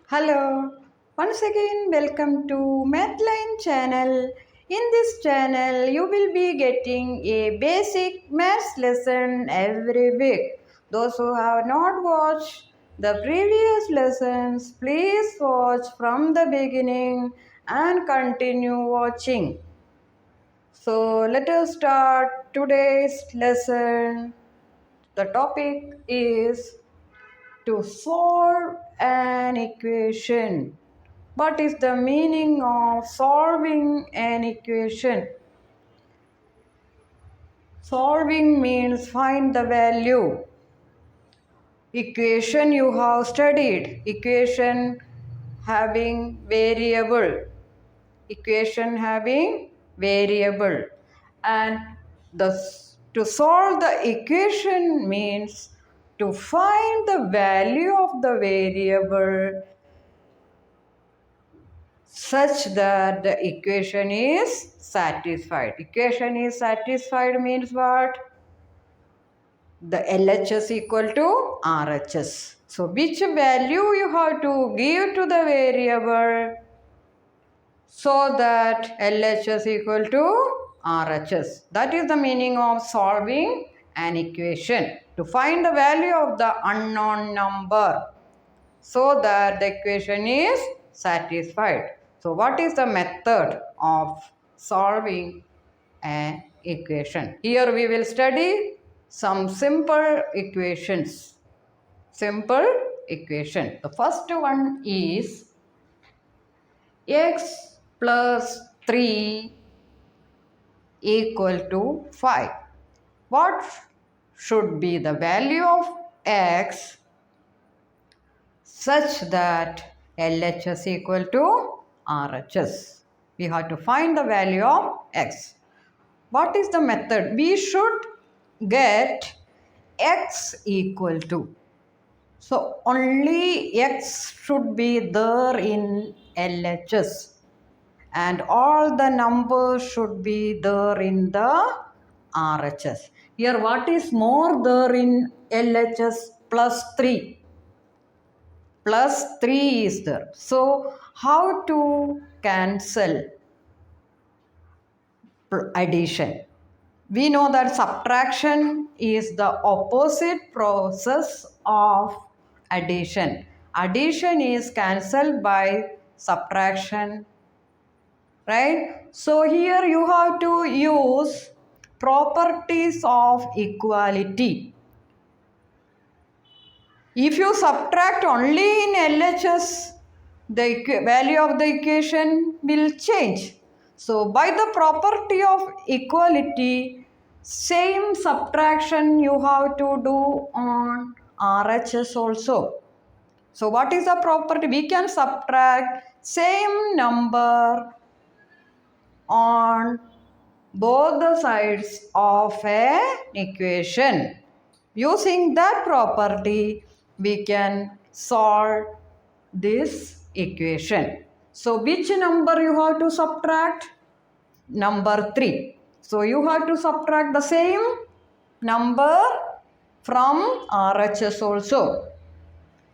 Hello, once again welcome to Mathline channel. In this channel you will be getting a basic maths lesson every week. Those who have not watched the previous lessons, please watch from the beginning and continue watching. So let us start today's lesson. The topic is to solve an equation. What is the meaning of solving an equation? Solving means find the value. Equation you have studied. Equation having variable. Equation having variable. And the to solve the equation means to find the value of the variable such that the equation is satisfied. Equation is satisfied means what? The LHS equal to RHS. So which value you have to give to the variable so that LHS equal to RHS. That is the meaning of solving an equation. To find the value of the unknown number so that the equation is satisfied. So what is the method of solving an equation? Here we will study some simple equations. Simple equation. The first one is x plus 3 equal to 5. What should be the value of x such that LHS equal to RHS? We have to find the value of x. What is the method? We should get x equal to. So only x should be there in LHS and all the numbers should be there in the RHS. Here what is more there in LHS? Plus 3. Plus 3 is there. So how to cancel addition? We know that subtraction is the opposite process of addition. Addition is cancelled by subtraction, right? So here you have to use properties of equality. If you subtract only in LHS, the value of the equation will change. So by the property of equality, same subtraction you have to do on RHS also. So what is the property? We can subtract same number on both the sides of an equation. Using that property, we can solve this equation. So which number you have to subtract? Number 3. So you have to subtract the same number from RHS also.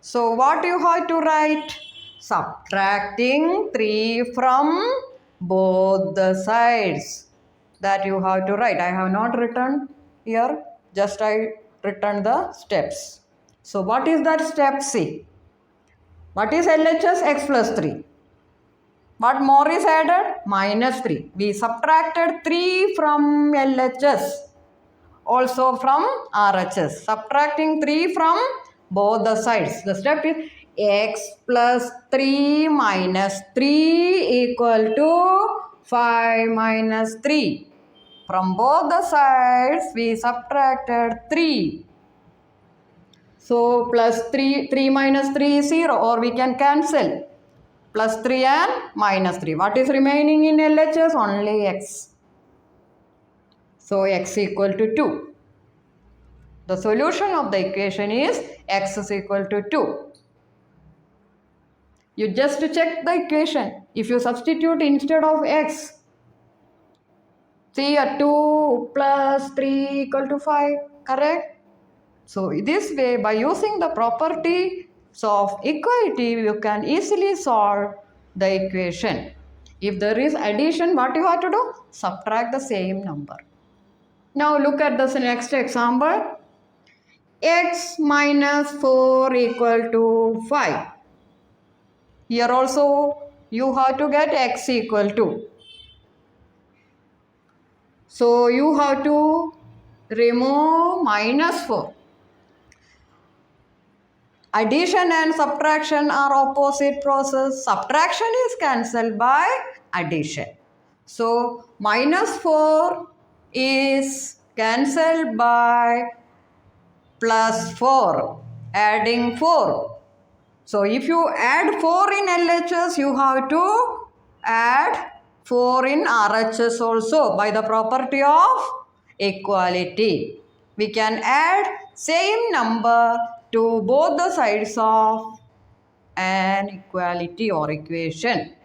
So what you have to write? Subtracting 3 from both the sides. That you have to write. I have not written here. Just I written the steps. So what is that step C? What is LHS? X plus 3. What more is added? Minus 3. We subtracted 3 from LHS. Also from RHS. Subtracting 3 from both the sides. The step is x plus 3 minus 3 equal to 5 minus 3. From both the sides we subtracted 3. So plus 3 minus 3 is 0, or we can cancel. Plus 3 and minus 3. What is remaining in LHS? Only x. So x equal to 2. The solution of the equation is x is equal to 2. You just check the equation. If you substitute instead of x, see 2 plus 3 equal to 5, correct? So this way, by using the property of equality, you can easily solve the equation. If there is addition, what you have to do? Subtract the same number. Now look at this next example. X minus 4 equal to 5. Here also you have to get x equal to. So you have to remove minus 4. Addition and subtraction are opposite process. Subtraction is cancelled by addition. So minus 4 is cancelled by plus 4, adding 4. So if you add 4 in LHS, you have to add 4 in RHS also by the property of equality. We can add same number to both the sides of an equality or equation.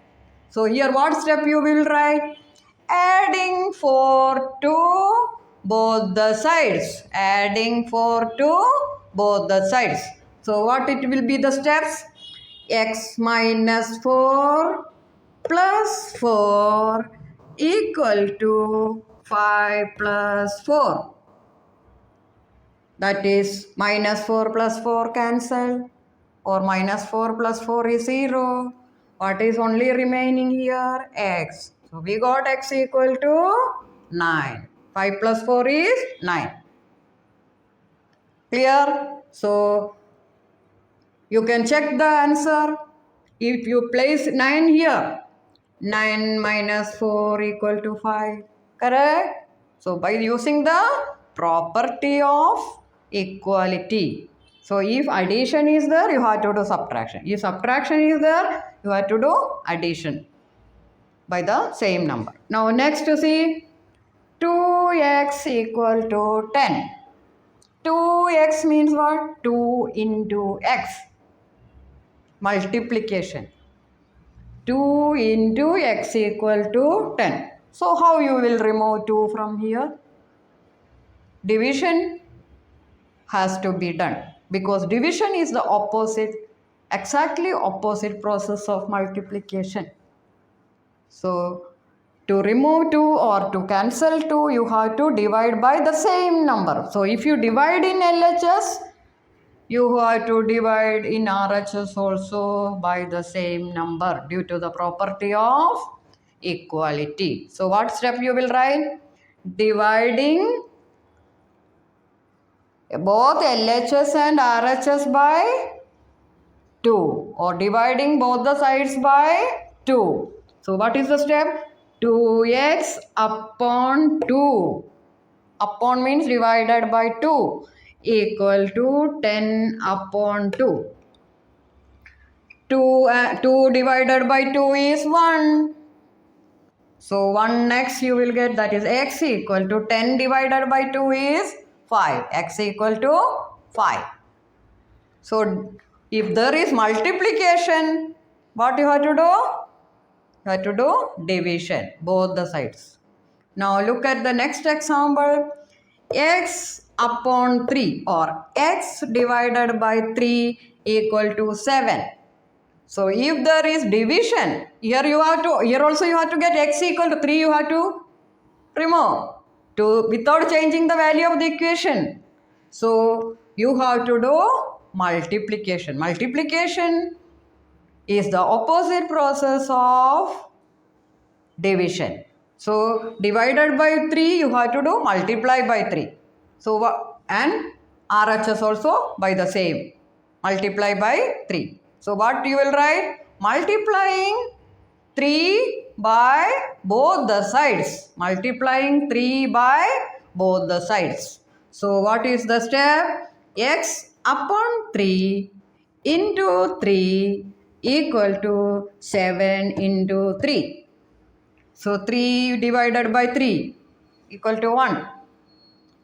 So here what step you will write? Adding 4 to both the sides. Adding 4 to both the sides. So what it will be the steps? X minus 4 plus 4 equal to 5 plus 4. That is minus 4 plus 4 cancel, or minus 4 plus 4 is 0. What is only remaining here? X. So we got x equal to 9. 5 plus 4 is 9. Clear? So you can check the answer. If you place 9 here, 9 minus 4 equal to 5. Correct? So by using the property of equality. So if addition is there, you have to do subtraction. If subtraction is there, you have to do addition by the same number. Now next to see 2x equal to 10. 2x means what? 2 into x. Multiplication. 2 into x equal to 10. So how you will remove 2 from here? Division has to be done, because division is the opposite, exactly opposite process of multiplication. So to remove 2 or to cancel 2, you have to divide by the same number. So if you divide in LHS, you have to divide in RHS also by the same number due to the property of equality. So what step you will write? Dividing both LHS and RHS by 2, or dividing both the sides by 2. So what is the step? 2x upon 2. Upon means divided by 2 equal to 10 upon 2. 2 divided by 2 is 1. So 1 next you will get, that is x equal to 10 divided by 2 is 5. X equal to 5. So if there is multiplication, what you have to do? You have to do division, both the sides. Now look at the next example. X upon 3 or x divided by 3 equal to 7. So if there is division, here also you have to get x equal to 3, you have to remove without changing the value of the equation. So you have to do multiplication. Multiplication is the opposite process of division. So divided by 3, you have to do multiply by 3. So and RHS also by the same, multiply by 3. So what you will write? Multiplying 3 by both the sides. Multiplying 3 by both the sides. So what is the step? X upon 3 into 3 equal to 7 into 3. So 3 divided by 3 equal to 1.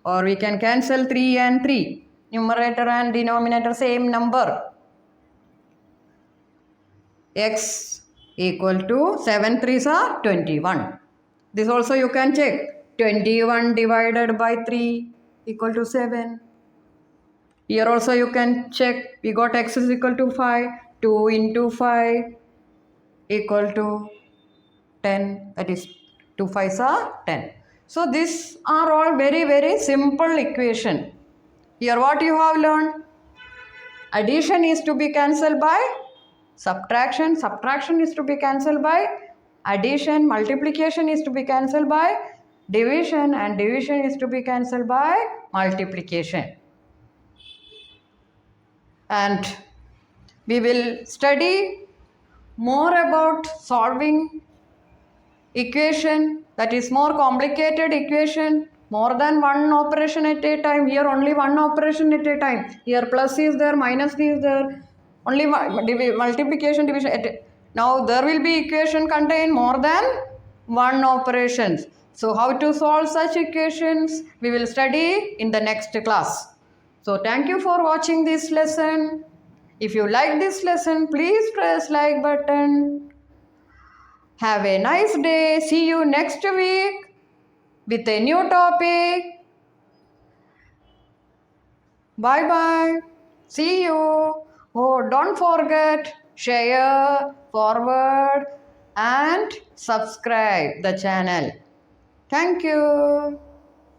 Or we can cancel 3 and 3. Numerator and denominator same number. X equal to 7 3s are 21. This also you can check. 21 divided by 3 equal to 7. Here also you can check. We got x is equal to 5. 2 into 5 equal to 10. That is 2 5s are 10. So these are all very, very simple equation. Here what you have learned? Addition is to be cancelled by subtraction. Subtraction is to be cancelled by addition. Multiplication is to be cancelled by division. And division is to be cancelled by multiplication. And we will study more about solving equation, that is more complicated equation, more than one operation at a time. Here only one operation at a time. Here plus is there, minus is there, only multiplication, division. Now there will be equation contain more than one operations. So how to solve such equations we will study in the next class. So thank you for watching this lesson. If you like this lesson, please press like button. Have a nice day. See you next week with a new topic. Bye bye. See you. Oh, don't forget, share, forward, and subscribe the channel. Thank you.